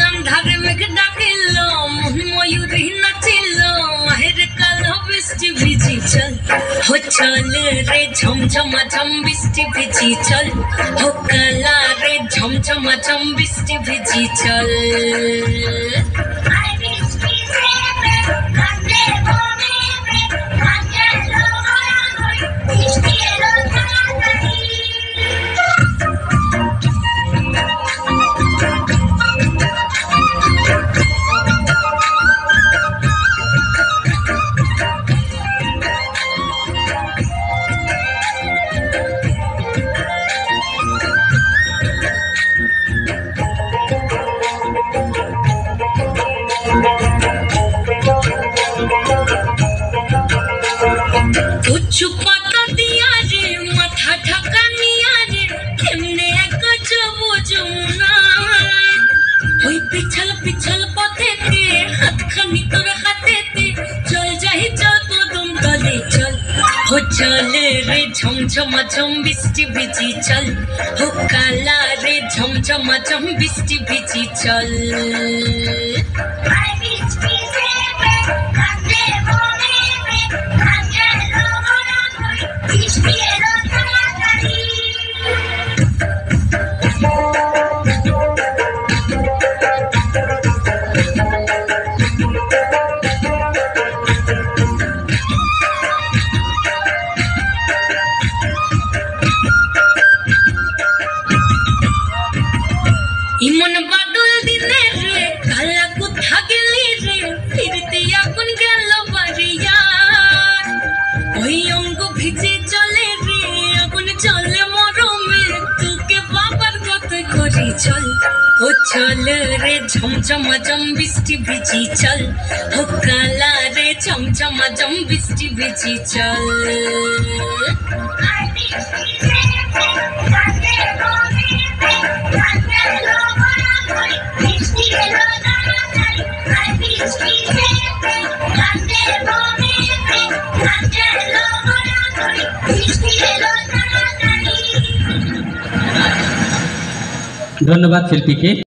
अंधारे में डाकिलो मयूरी नाचिलो हेर कालो बिस्टी भिजी चल हो चल रे झमझमा झम बिस्टी भिजी चल हो काला रे झमझमा झम बिस्टी भिजी चल छुपाता दिया रे माथा ढका निया रे केमने गजब जमुना होई पिछल पिछल पथेते हाथ खनी तोर हाथेते चल जाहि चल तो तुम गले चल हो चल रे झमझमा झम बिस्टी भिजी चल हो काला रे झमझमा झम बिस्टी भिजी चल इमन बादल दिने रे काला कुत्ता गेली रे फिरते आগুন গেল বাড়িয়া ওই অঙ্গ ভিজে চলে রে আগুন চলে মরমে তোকে বাবার কথা করি চল ও চল রে ঝমঝমা ঝম বৃষ্টি ভিজি চল ও কালা রে ঝমঝমা ঝম বৃষ্টি ভিজি চল ধন্যবাদ শিল্পীকে।